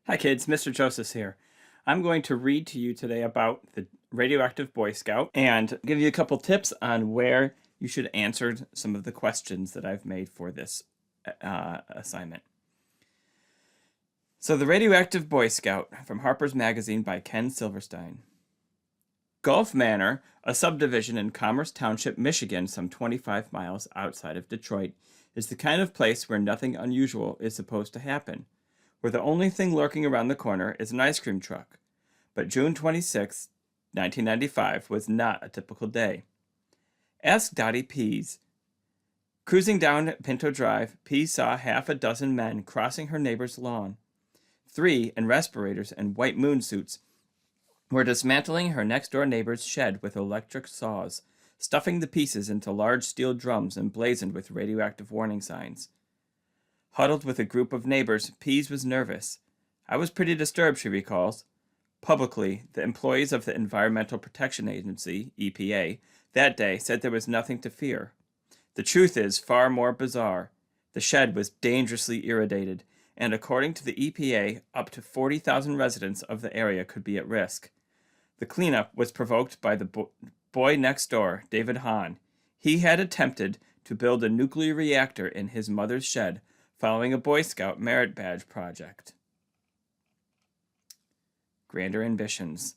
Hi kids, Mr. Joseph here. I'm going to read to you today about the Radioactive Boy Scout and give you a couple tips on where you should answer some of the questions that I've made for this assignment. So the Radioactive Boy Scout from Harper's Magazine by Ken Silverstein. Gulf Manor, a subdivision in Commerce Township, Michigan, some 25 miles outside of Detroit, is the kind of place where nothing unusual is supposed to happen, where the only thing lurking around the corner is an ice cream truck. But June 26, 1995 was not a typical day. Ask Dottie Pease. Cruising down Pinto Drive, Pease saw half a dozen men crossing her neighbor's lawn. 3 in respirators and white moon suits were dismantling her next-door neighbor's shed with electric saws, stuffing the pieces into large steel drums emblazoned with radioactive warning signs. Huddled with a group of neighbors, Pease was nervous. I was pretty disturbed, she recalls. Publicly, the employees of the Environmental Protection Agency, EPA, that day said there was nothing to fear. The truth is far more bizarre. The shed was dangerously irradiated, and according to the EPA, up to 40,000 residents of the area could be at risk. The cleanup was provoked by the boy next door, David Hahn. He had attempted to build a nuclear reactor in his mother's shed, following a Boy Scout merit badge project. Grander ambitions.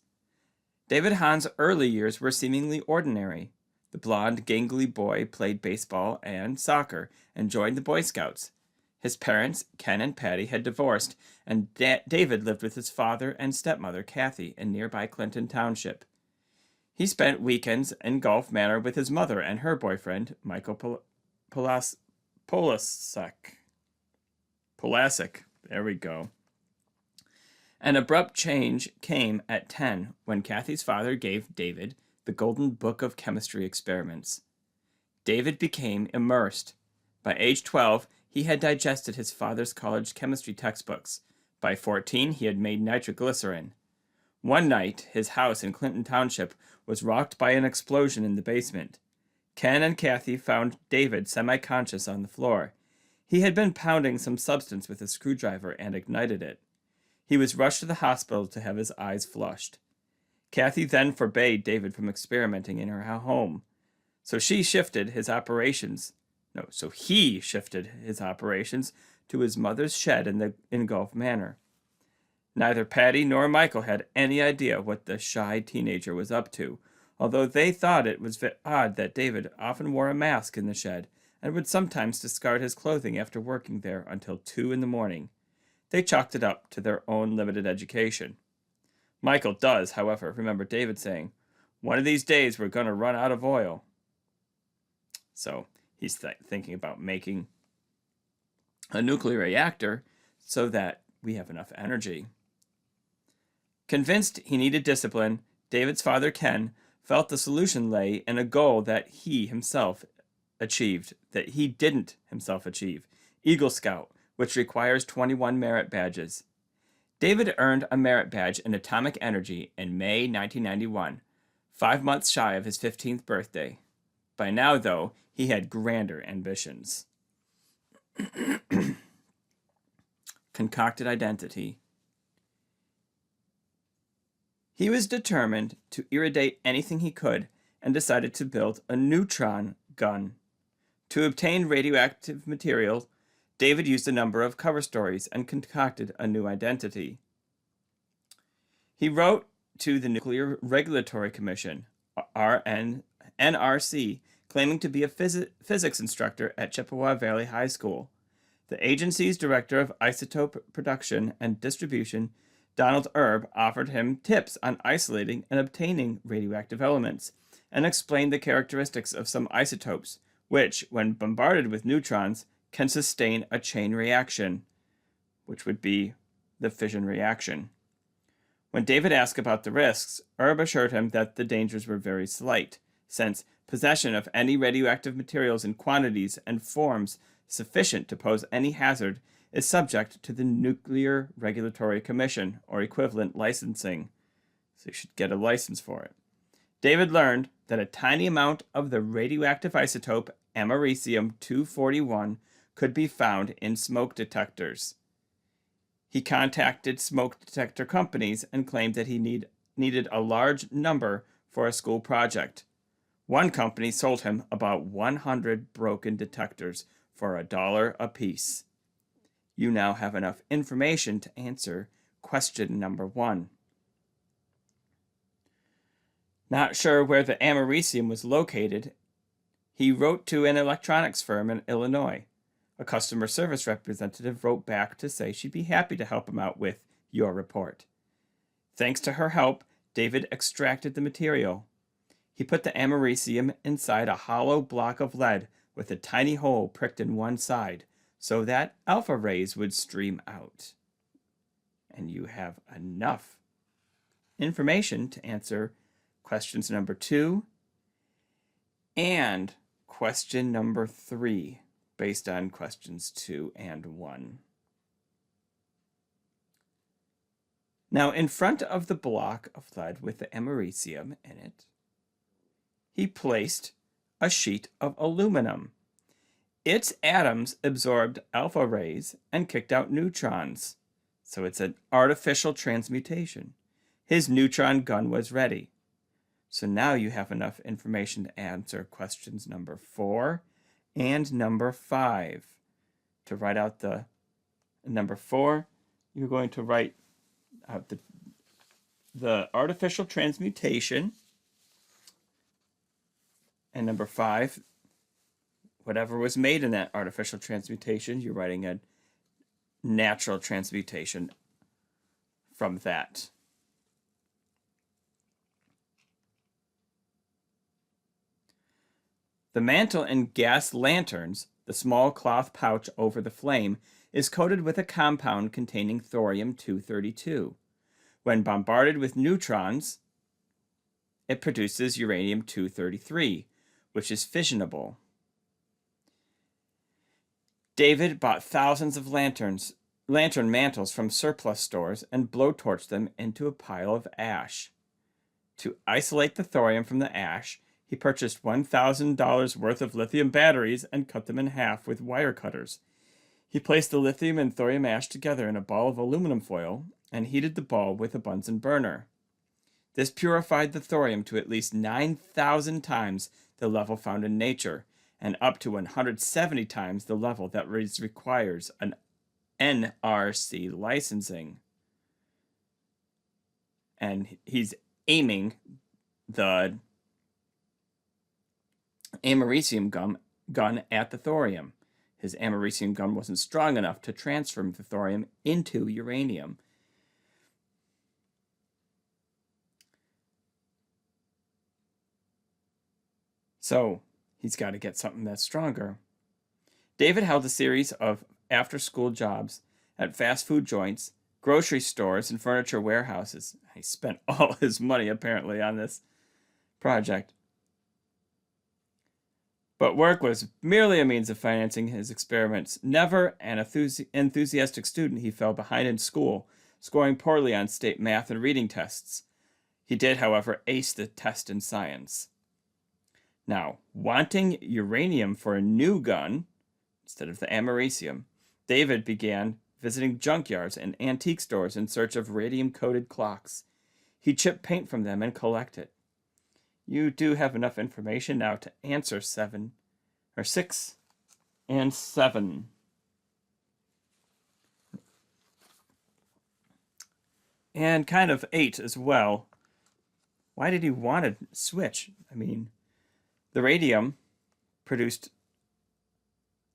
David Hahn's early years were seemingly ordinary. The blond, gangly boy played baseball and soccer and joined the Boy Scouts. His parents, Ken and Patty, had divorced, and David lived with his father and stepmother, Kathy, in nearby Clinton Township. He spent weekends in Gulf Manor with his mother and her boyfriend, Michael Polasic. There we go. An abrupt change came at 10 when Kathy's father gave David the Golden Book of Chemistry experiments. David became immersed. By age 12, he had digested his father's college chemistry textbooks. By 14, he had made nitroglycerin. One night, his house in Clinton Township was rocked by an explosion in the basement. Ken and Kathy found David semi-conscious on the floor. He had been pounding some substance with a screwdriver and ignited it. He was rushed to the hospital to have his eyes flushed. Kathy then forbade David from experimenting in her home. So he shifted his operations to his mother's shed in Gulf Manor. Neither Patty nor Michael had any idea what the shy teenager was up to, although they thought it was odd that David often wore a mask in the shed and would sometimes discard his clothing after working there until 2 in the morning. They chalked it up to their own limited education. Michael does, however, remember David saying, "One of these days we're going to run out of oil." So he's thinking about making a nuclear reactor so that we have enough energy. Convinced he needed discipline, David's father, Ken, felt the solution lay in a goal that he didn't himself achieve, Eagle Scout, which requires 21 merit badges. David earned a merit badge in atomic energy in May 1991, 5 months shy of his 15th birthday. By now, though, he had grander ambitions. Concocted identity. He was determined to irradiate anything he could and decided to build a neutron gun. To obtain radioactive material, David used a number of cover stories and concocted a new identity. He wrote to the Nuclear Regulatory Commission, NRC, claiming to be a physics instructor at Chippewa Valley High School. The agency's director of isotope production and distribution, Donald Erb, offered him tips on isolating and obtaining radioactive elements, and explained the characteristics of some isotopes, which, when bombarded with neutrons, can sustain a chain reaction, which would be the fission reaction. When David asked about the risks, Erb assured him that the dangers were very slight, since possession of any radioactive materials in quantities and forms sufficient to pose any hazard is subject to the Nuclear Regulatory Commission, or equivalent licensing. So you should get a license for it. David learned that a tiny amount of the radioactive isotope americium-241 could be found in smoke detectors. He contacted smoke detector companies and claimed that he needed a large number for a school project. One company sold him about 100 broken detectors for $1 apiece. You now have enough information to answer question number 1. Not sure where the Americium was located, he wrote to an electronics firm in Illinois. A customer service representative wrote back to say she'd be happy to help him out with your report. Thanks to her help, David extracted the material. He put the Americium inside a hollow block of lead with a tiny hole pricked in one side so that alpha rays would stream out. And you have enough information to answer questions number 2 and question number 3 based on questions 2 and 1. Now, in front of the block of lead with the Americium in it, he placed a sheet of aluminum. Its atoms absorbed alpha rays and kicked out neutrons. So it's an artificial transmutation. His neutron gun was ready. So now you have enough information to answer questions number 4 and number 5. To write out the number 4, you're going to write out the artificial transmutation. And number 5, whatever was made in that artificial transmutation, you're writing a natural transmutation from that. The mantle in gas lanterns, the small cloth pouch over the flame, is coated with a compound containing thorium-232. When bombarded with neutrons, it produces uranium-233, which is fissionable. David bought thousands of lantern mantles from surplus stores and blowtorched them into a pile of ash. To isolate the thorium from the ash, he purchased $1,000 worth of lithium batteries and cut them in half with wire cutters. He placed the lithium and thorium ash together in a ball of aluminum foil and heated the ball with a Bunsen burner. This purified the thorium to at least 9,000 times the level found in nature, and up to 170 times the level that requires an NRC licensing. And he's aiming the Americium gun at the thorium. His Americium gun wasn't strong enough to transform the thorium into uranium. So he's got to get something that's stronger. David held a series of after-school jobs at fast food joints, grocery stores, and furniture warehouses. He spent all his money, apparently, on this project. But work was merely a means of financing his experiments. Never an enthusiastic student, he fell behind in school, scoring poorly on state math and reading tests. He did, however, ace the test in science. Now, wanting uranium for a new gun, instead of the Americium, David began visiting junkyards and antique stores in search of radium-coated clocks. He chipped paint from them and collected. You do have enough information now to answer 6 and 7. And kind of 8 as well. Why did he want to switch? I mean, the radium produced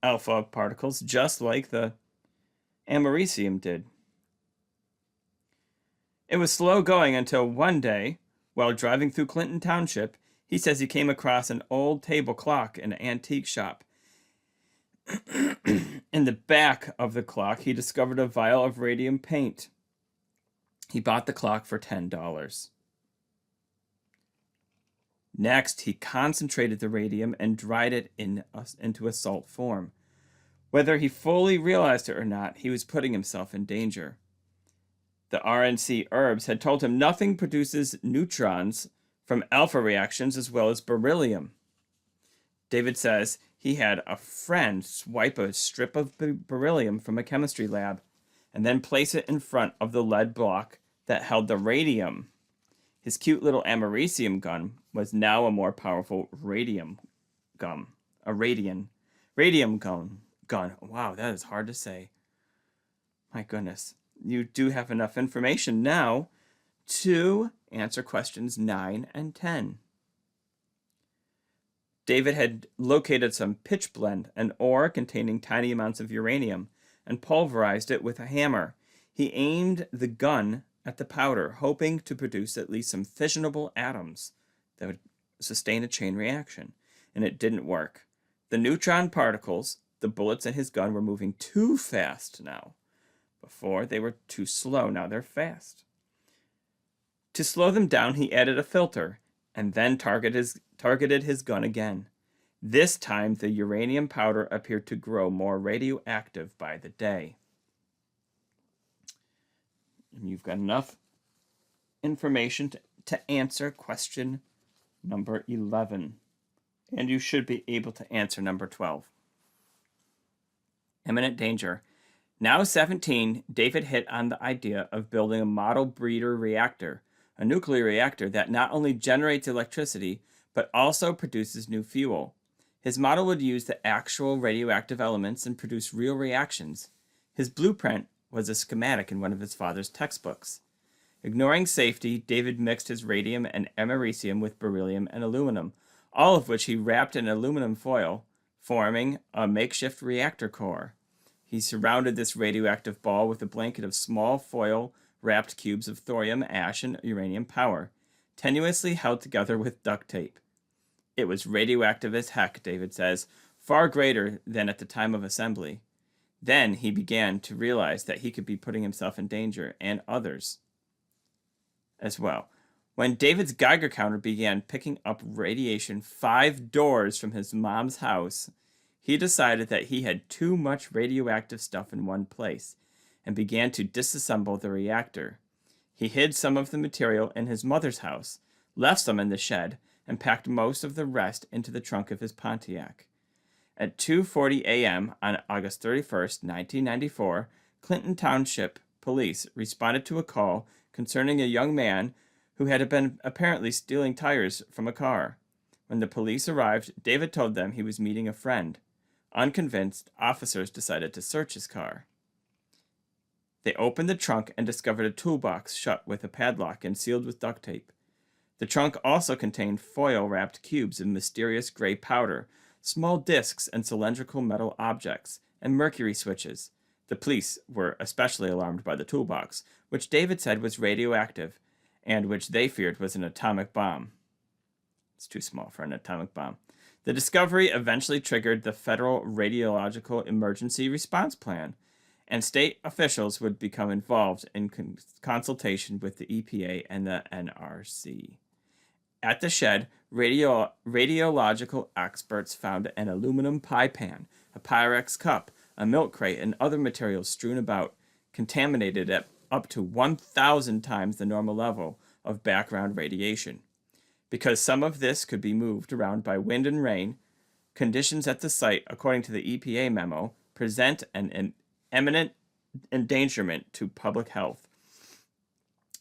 alpha particles just like the Americium did. It was slow going until one day, while driving through Clinton Township, he says he came across an old table clock in an antique shop. In the back of the clock, he discovered a vial of radium paint. He bought the clock for $10. Next, he concentrated the radium and dried it into a salt form. Whether he fully realized it or not, he was putting himself in danger. The RNC herbs had told him nothing produces neutrons from alpha reactions as well as beryllium. David says he had a friend swipe a strip of beryllium from a chemistry lab. and then place it in front of the lead block that held the radium. His cute little americium gun was now a more powerful radium gun. Radium gun. Wow, that is hard to say. My goodness. You do have enough information now to answer questions 9 and 10. David had located some pitchblende, an ore containing tiny amounts of uranium, and pulverized it with a hammer. He aimed the gun at the powder, hoping to produce at least some fissionable atoms that would sustain a chain reaction, and it didn't work. The neutron particles, the bullets in his gun, were moving too fast now. Before, they were too slow. Now they're fast. To slow them down, he added a filter, and then targeted his gun again. This time, the uranium powder appeared to grow more radioactive by the day. And you've got enough information to answer question number 11. And you should be able to answer number 12. Imminent danger. Now 17, David hit on the idea of building a model breeder reactor, a nuclear reactor that not only generates electricity, but also produces new fuel. His model would use the actual radioactive elements and produce real reactions. His blueprint was a schematic in one of his father's textbooks. Ignoring safety, David mixed his radium and americium with beryllium and aluminum, all of which he wrapped in aluminum foil, forming a makeshift reactor core. He surrounded this radioactive ball with a blanket of small foil-wrapped cubes of thorium, ash, and uranium power, tenuously held together with duct tape. It was radioactive as heck, David says, far greater than at the time of assembly. Then he began to realize that he could be putting himself in danger, and others as well. When David's Geiger counter began picking up radiation 5 doors from his mom's house, he decided that he had too much radioactive stuff in one place and began to disassemble the reactor. He hid some of the material in his mother's house, left some in the shed, and packed most of the rest into the trunk of his Pontiac. At 2:40 a.m. on August 31st, 1994, Clinton Township Police responded to a call concerning a young man who had been apparently stealing tires from a car. When the police arrived, David told them he was meeting a friend. Unconvinced, officers decided to search his car. They opened the trunk and discovered a toolbox shut with a padlock and sealed with duct tape. The trunk also contained foil-wrapped cubes of mysterious gray powder, small discs and cylindrical metal objects, and mercury switches. The police were especially alarmed by the toolbox, which David said was radioactive, and which they feared was an atomic bomb. It's too small for an atomic bomb. The discovery eventually triggered the Federal Radiological Emergency Response Plan, and state officials would become involved in consultation with the EPA and the NRC. At the shed, radiological experts found an aluminum pie pan, a Pyrex cup, a milk crate, and other materials strewn about, contaminated at up to 1,000 times the normal level of background radiation. Because some of this could be moved around by wind and rain, conditions at the site, according to the EPA memo, present an imminent endangerment to public health.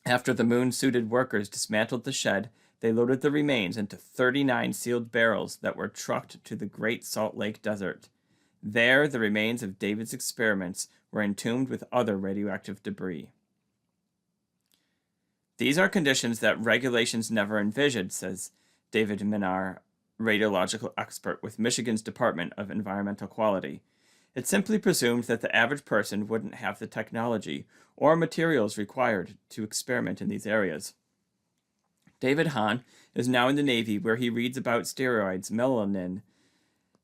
After the moon-suited workers dismantled the shed, they loaded the remains into 39 sealed barrels that were trucked to the Great Salt Lake Desert. There, the remains of David's experiments were entombed with other radioactive debris. These are conditions that regulations never envisioned, says David Minar, radiological expert with Michigan's Department of Environmental Quality. It simply presumed that the average person wouldn't have the technology or materials required to experiment in these areas. David Hahn is now in the Navy, where he reads about steroids, melanin,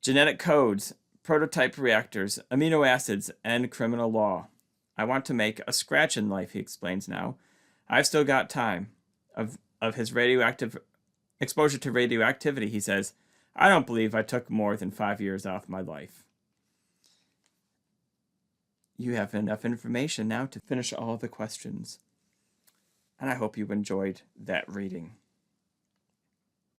genetic codes, prototype reactors, amino acids, and criminal law. I want to make a scratch in life, he explains now. I've still got time. Of his radioactive exposure to radioactivity, he says, I don't believe I took more than 5 years off my life. You have enough information now to finish all the questions. And I hope you enjoyed that reading.